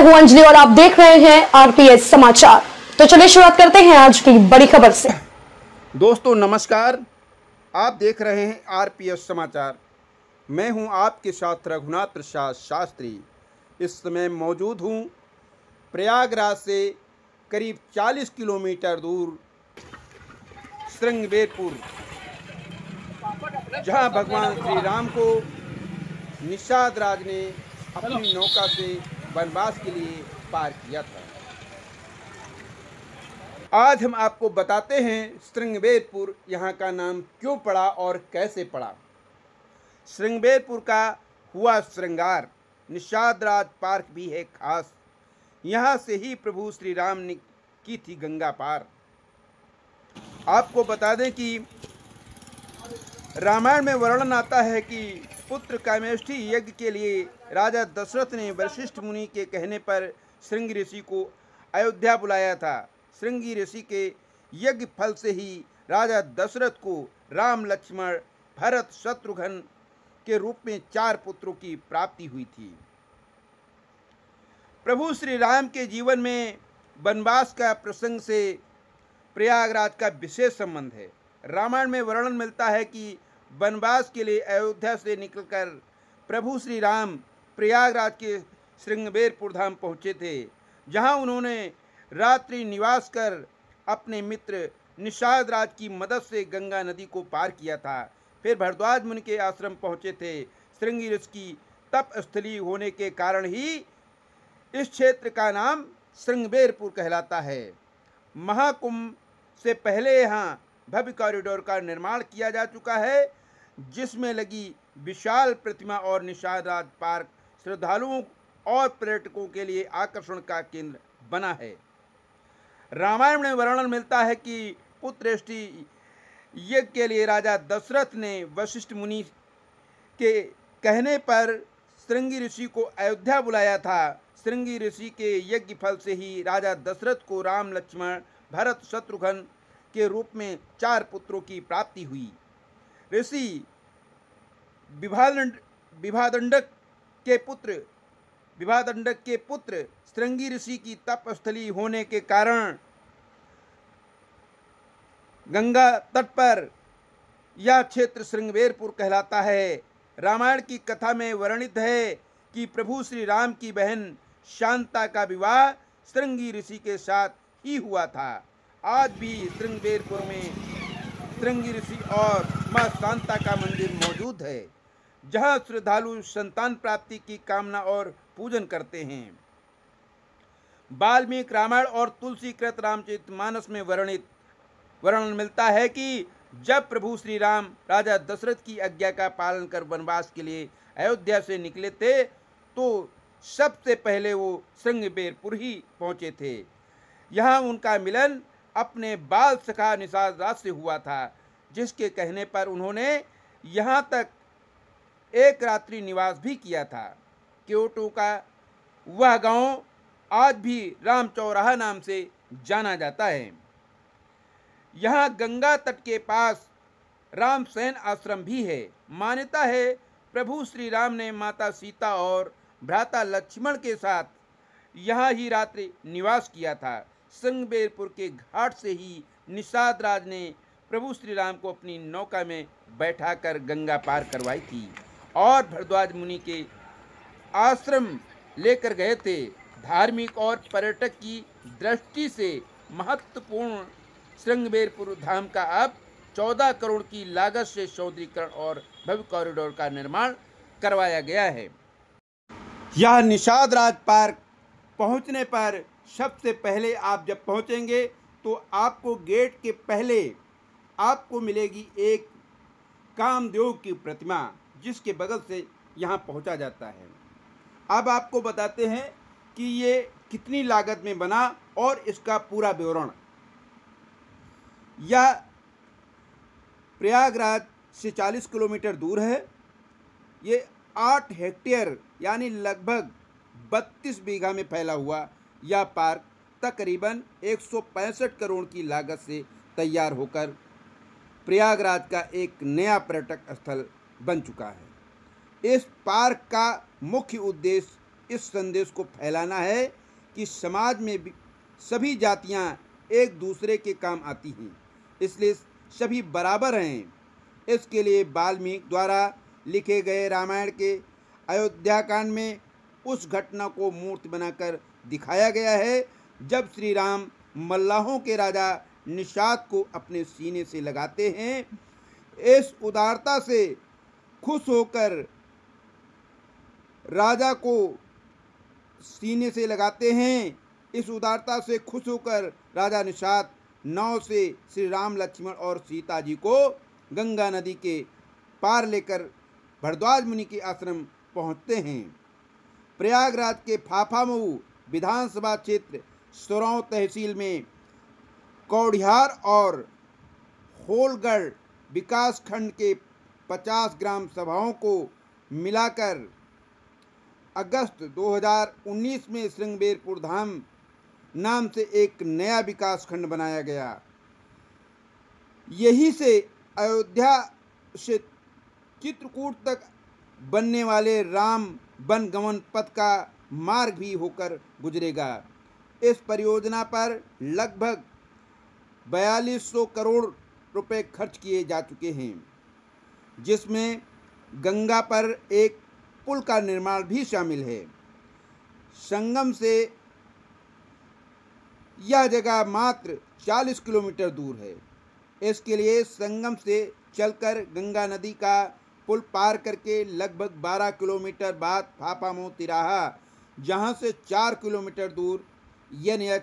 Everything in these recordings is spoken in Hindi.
हूं अंजलि और आप देख रहे हैं आरपीएस समाचार। तो चलिए शुरुआत करते हैं आज की बड़ी खबर से। दोस्तों नमस्कार, आप देख रहे हैं आरपीएस समाचार। मैं हूं आपके साथ रघुनाथ प्रसाद शास्त्री। इस समय मौजूद हूं प्रयागराज से करीब 40 किलोमीटर दूर श्रृंगबेरपुर, जहां भगवान श्री राम को निषाद राज ने अपनी नौका से वनवास के लिए पार किया था। आज हम आपको बताते हैं श्रृंगबेरपुर यहाँ का नाम क्यों पड़ा और कैसे पड़ा। श्रृंगबेरपुर का हुआ श्रृंगार, निषाद राज पार्क भी है खास। यहाँ से ही प्रभु श्री राम ने की थी गंगा पार। आपको बता दें कि रामायण में वर्णन आता है कि पुत्र कामेष्ठी यज्ञ के लिए राजा दशरथ ने वशिष्ठ मुनि के कहने पर श्रृंगी ऋषि को अयोध्या बुलाया था। श्रृंगी ऋषि के यज्ञ फल से ही राजा दशरथ को राम, लक्ष्मण, भरत, शत्रुघ्न के रूप में 4 पुत्रों की प्राप्ति हुई थी। प्रभु श्री राम के जीवन में वनवास का प्रसंग से प्रयागराज का विशेष संबंध है। रामायण में वर्णन मिलता है कि वनवास के लिए अयोध्या से निकलकर प्रभु श्री राम प्रयागराज के श्रृंगबेरपुर धाम पहुँचे थे, जहाँ उन्होंने रात्रि निवास कर अपने मित्र निषाद राज की मदद से गंगा नदी को पार किया था। फिर भरद्वाज मुनि के आश्रम पहुँचे थे। श्रृंगी ऋषि की तप स्थली होने के कारण ही इस क्षेत्र का नाम श्रृंगबेरपुर कहलाता है। महाकुंभ से पहले यहाँ भव्य कॉरिडोर का निर्माण किया जा चुका है, जिसमें लगी विशाल प्रतिमा और निषाद राज पार्क श्रद्धालुओं और पर्यटकों के लिए आकर्षण का केंद्र बना है। रामायण में वर्णन मिलता है कि पुत्रेष्टि यज्ञ के लिए राजा दशरथ ने वशिष्ठ मुनि के कहने पर श्रृंगी ऋषि को अयोध्या बुलाया था। श्रृंगी ऋषि के यज्ञ फल से ही राजा दशरथ को राम, लक्ष्मण, भरत, शत्रुघ्न के रूप में 4 पुत्रों की प्राप्ति हुई। ऋषि विभादंडक के पुत्र श्रृंगी ऋषि की तपस्थली होने के कारण गंगा तट पर यह क्षेत्र श्रृंगबेरपुर कहलाता है। रामायण की कथा में वर्णित है कि प्रभु श्री राम की बहन शांता का विवाह श्रृंगी ऋषि के साथ ही हुआ था। आज भी श्रृंगबेरपुर में श्रृंगी ऋषि और मां शांता का मंदिर मौजूद है, जहां श्रद्धालु संतान प्राप्ति की कामना और पूजन करते हैं। वाल्मीकि रामायण और तुलसीकृत रामचरितमानस में वर्णन मिलता है कि जब प्रभु श्री राम राजा दशरथ की आज्ञा का पालन कर वनवास के लिए अयोध्या से निकले थे, तो सबसे पहले वो श्रृंगबेरपुर ही पहुँचे थे। यहाँ उनका मिलन अपने बाल सखा निषाद राज से हुआ था, जिसके कहने पर उन्होंने यहाँ तक एक रात्रि निवास भी किया था। क्योटो का वह गांव आज भी राम चौराहा नाम से जाना जाता है। यहाँ गंगा तट के पास रामसेन आश्रम भी है। मान्यता है प्रभु श्री राम ने माता सीता और भ्राता लक्ष्मण के साथ यहाँ ही रात्रि निवास किया था। श्रृंगबेरपुर के घाट से ही निषाद राज ने प्रभु श्री राम को अपनी नौका में बैठाकर गंगा पार करवाई थी और भरद्वाज मुनि के आश्रम लेकर गए थे। धार्मिक और पर्यटक की दृष्टि से महत्वपूर्ण श्रृंगबेरपुर धाम का अब 14 करोड़ की लागत से सौंदर्यीकरण और भव्य कॉरिडोर का निर्माण करवाया गया है। यह निषाद राज पार्क पहुंचने पर सबसे पहले आप जब पहुंचेंगे तो आपको गेट के पहले आपको मिलेगी एक कामदेव की प्रतिमा, जिसके बगल से यहाँ पहुँचा जाता है। अब आपको बताते हैं कि ये कितनी लागत में बना और इसका पूरा विवरण। यह प्रयागराज से 40 किलोमीटर दूर है। ये 8 हेक्टेयर यानी लगभग 32 बीघा में फैला हुआ यह पार्क तकरीबन 165 करोड़ की लागत से तैयार होकर प्रयागराज का एक नया पर्यटक स्थल बन चुका है। इस पार्क का मुख्य उद्देश्य इस संदेश को फैलाना है कि समाज में सभी जातियां एक दूसरे के काम आती हैं, इसलिए सभी बराबर हैं। इसके लिए वाल्मीकि द्वारा लिखे गए रामायण के अयोध्या कांड में उस घटना को मूर्त बनाकर दिखाया गया है जब श्री राम मल्लाहों के राजा निषाद को अपने सीने से लगाते हैं। इस उदारता से खुश होकर राजा को सीने से लगाते हैं। इस उदारता से खुश होकर राजा निषाद नाव से श्री राम, लक्ष्मण और सीता जी को गंगा नदी के पार लेकर भरद्वाज मुनि के आश्रम पहुंचते हैं। प्रयागराज के फाफामऊ विधानसभा क्षेत्र सोरांव तहसील में कौड़ियार और होलगढ़ विकास खंड के 50 ग्राम सभाओं को मिलाकर अगस्त 2019 में श्रृंगबेरपुर धाम नाम से एक नया विकास खंड बनाया गया। यही से अयोध्या से चित्रकूट तक बनने वाले राम वन गमन पथ का मार्ग भी होकर गुजरेगा। इस परियोजना पर लगभग 4200 करोड़ रुपए खर्च किए जा चुके हैं, जिसमें गंगा पर एक पुल का निर्माण भी शामिल है। संगम से यह जगह मात्र 40 किलोमीटर दूर है। इसके लिए संगम से चलकर गंगा नदी का पुल पार करके लगभग 12 किलोमीटर बाद फाफामऊ तिराहा, जहां से 4 किलोमीटर दूर NH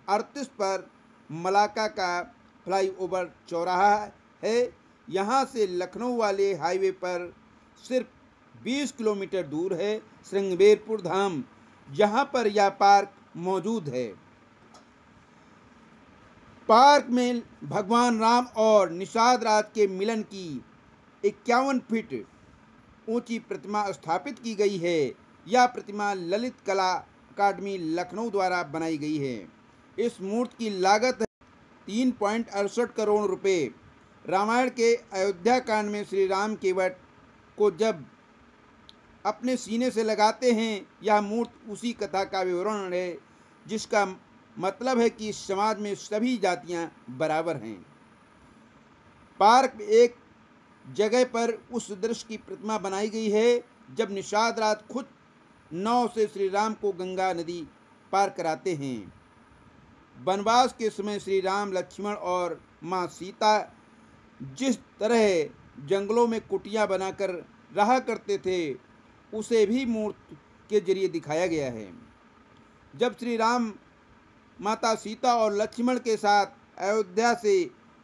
38 पर मलाका का फ्लाईओवर चौराहा है। यहां से लखनऊ वाले हाईवे पर सिर्फ 20 किलोमीटर दूर है श्रृंगबेरपुर धाम, जहां पर यह पार्क मौजूद है। पार्क में भगवान राम और निषाद राज के मिलन की 51 फीट ऊंची प्रतिमा स्थापित की गई है। यह प्रतिमा ललित कला अकादमी लखनऊ द्वारा बनाई गई है। इस मूर्ति की लागत है 3.68 करोड़ रुपए। रामायण के अयोध्या कांड में श्री राम केवट को जब अपने सीने से लगाते हैं, यह मूर्ति उसी कथा का विवरण है, जिसका मतलब है कि समाज में सभी जातियां बराबर हैं। पार्क में एक जगह पर उस दृश्य की प्रतिमा बनाई गई है जब निषाद राज खुद नाव से श्री राम को गंगा नदी पार कराते हैं। वनवास के समय श्री राम, लक्ष्मण और माँ सीता जिस तरह जंगलों में कुटिया बनाकर रहा करते थे, उसे भी मूर्ति के जरिए दिखाया गया है। जब श्री राम माता सीता और लक्ष्मण के साथ अयोध्या से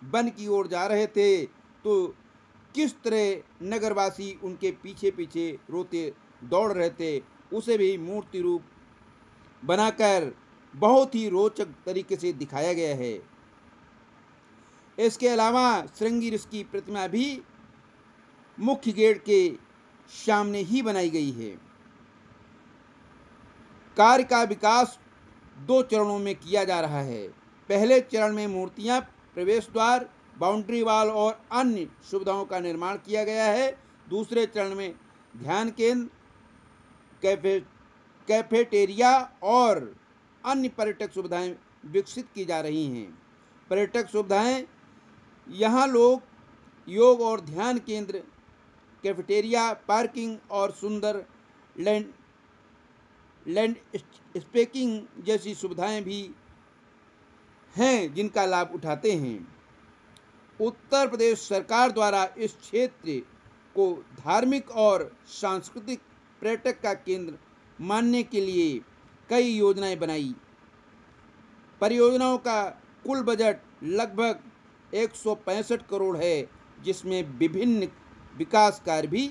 वन की ओर जा रहे थे, तो किस तरह नगरवासी उनके पीछे पीछे रोते दौड़ रहे थे, उसे भी मूर्ति रूप बनाकर बहुत ही रोचक तरीके से दिखाया गया है। इसके अलावा श्रृंगी ऋषि की प्रतिमा भी मुख्य गेट के सामने ही बनाई गई है। कार्य का विकास 2 चरणों में किया जा रहा है। पहले चरण में मूर्तियां, प्रवेश द्वार, बाउंड्री वॉल और अन्य सुविधाओं का निर्माण किया गया है। दूसरे चरण में ध्यान केंद्र, कैफेटेरिया और अन्य पर्यटक सुविधाएं विकसित की जा रही हैं। पर्यटक सुविधाएं, यहां लोग योग और ध्यान केंद्र, कैफेटेरिया, पार्किंग और सुंदर लैंडस्केपिंग जैसी सुविधाएं भी हैं जिनका लाभ उठाते हैं। उत्तर प्रदेश सरकार द्वारा इस क्षेत्र को धार्मिक और सांस्कृतिक पर्यटक का केंद्र मानने के लिए कई योजनाएं बनाई। परियोजनाओं का कुल बजट लगभग 165 करोड़ है, जिसमें विभिन्न विकास कार्य भी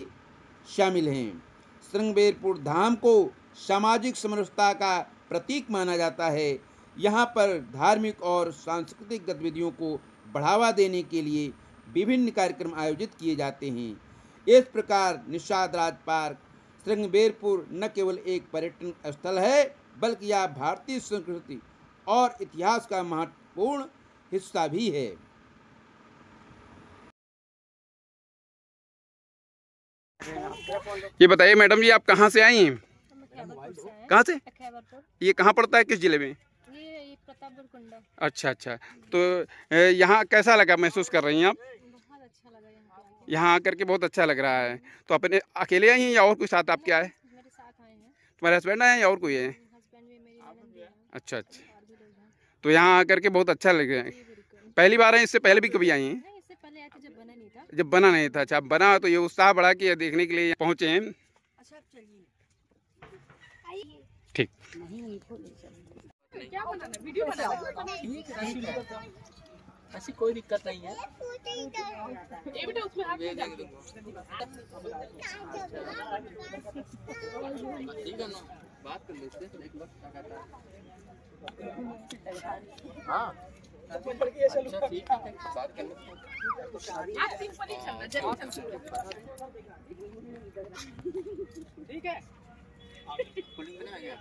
शामिल हैं। श्रृंगबेरपुर धाम को सामाजिक समरसता का प्रतीक माना जाता है। यहाँ पर धार्मिक और सांस्कृतिक गतिविधियों को बढ़ावा देने के लिए विभिन्न कार्यक्रम आयोजित किए जाते हैं। इस प्रकार निषाद राज पार्क श्रृंगबेरपुर न केवल एक पर्यटन स्थल है, बल्कि यह भारतीय संस्कृति और इतिहास का महत्वपूर्ण हिस्सा भी है। ये बताइए मैडम जी, आप कहाँ से आई हैं? खैबरपुर से है। कहाँ से? खैबरपुर। ये कहाँ पड़ता है, किस जिले में? ये प्रतापगढ़ कुंडा। अच्छा अच्छा, तो यहाँ कैसा लगा, महसूस कर रही हैं आप? बहुत अच्छा लगा यहाँ पे। यहाँ आकर के बहुत अच्छा लग रहा है। तो अपने अकेले आई हैं या और कोई साथ आपके आए? मेरे साथ आए हैं। तुम्हारे हस्बैंड आए हैं या और कोई है? हस्बैंड भी, मेरी ननद भी है। अच्छा अच्छा, और भी लोग हैं। तो यहाँ आकर के बहुत अच्छा लग रहा है। पहली बार है, इससे पहले भी कभी आई हैं? नहीं, इससे पहले आए थे जब बना नहीं था। जब बना नहीं था। अच्छा, अब बना तो ये उत्साह बढ़ा के देखने के लिए पहुँचे हैं। अच्छा चलिए। ठीक। क्या बनाना, वीडियो बनाना? ऐसी कोई दिक्कत नहीं है। ये बेटा उसमें हाथ नहीं डाल दो। ठीक है ना, बात कर लेते हैं एक बार क्या कहता है। हाँ अच्छा ठीक है, बात कर लेते हैं। आज सिंपल ही चलना, जल्दी चलना। ठीक है। पुलिंग में आ गया।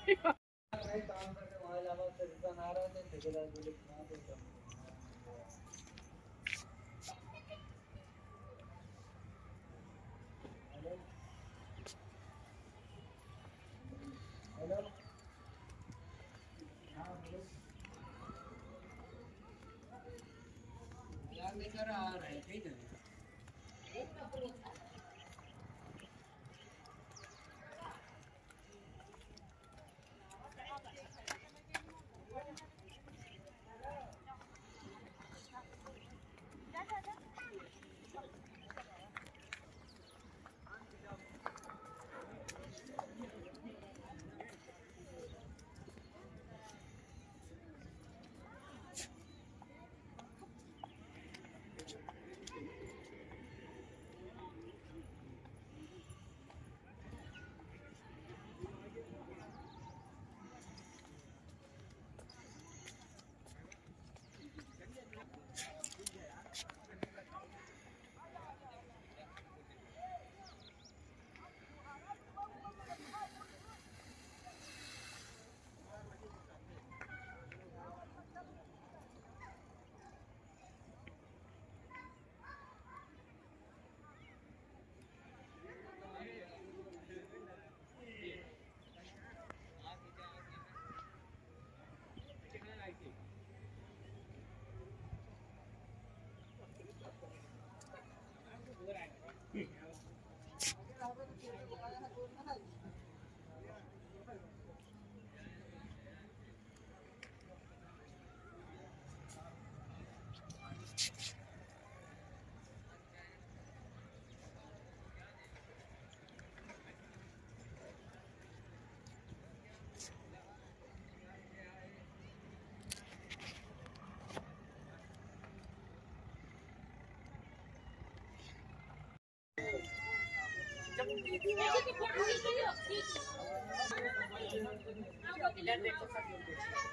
लेकर आ रहे हैं, ठीक है।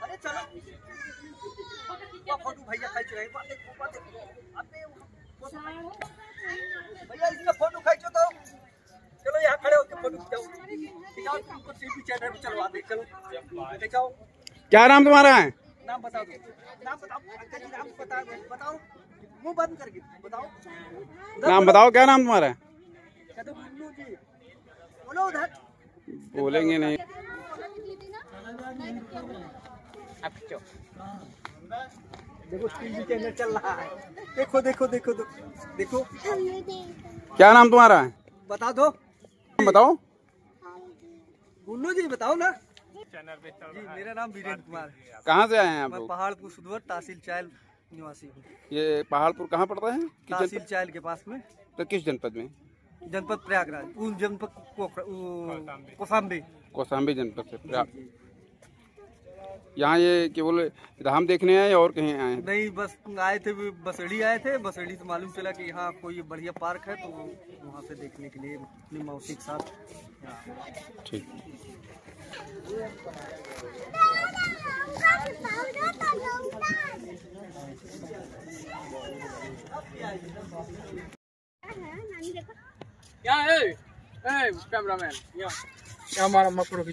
अरे चलो फोटो भैया खींच रहे हैं, भैया इसका फोटो खींचो तो चलो यहाँ खड़े होकर फोटो खिंचाओ, तुमको टीवी चैनल पे चलवा दे, चलो खिंचाओ। क्या नाम तुम्हारा है? नाम बता दो, नाम बताओ, अंकल जी नाम बताओ, मुंह बंद करके बताओ, नाम बताओ, क्या नाम तुम्हारा है? कहते मुन्नू जी, बोलो उधर। बोलेंगे नहीं। देखो टीवी चैनल चल रहा है, देखो देखो देखो देखो। क्या नाम तुम्हारा है? बता दो, बताओ। मुन्नू जी बताओ ना। जी मेरा नाम वीरेंद्र कुमार है। कहाँ से आए हैं आप मैं लोग? पहाड़पुर सुधवर तहसील चायल निवासी हूँ। ये पहाड़पुर कहाँ पड़ता है? तहसील चायल के पास में। तो किस जनपद में? जनपद प्रयागराज, जनपद कौशाम्बी। कौशाम्बी जनपद से प्रयाग। यहाँ ये केवल धाम देखने आए और कहीं आए? नहीं, बस आए थे, बसड़ी आए थे। बसड़ी से मालूम चला कि यहाँ कोई बढ़िया पार्क है, तो वहाँ से देखने के लिए अपनी मौसी के साथ। ठीक। क्या है कैमरामैन, क्या हमारा मकड़ो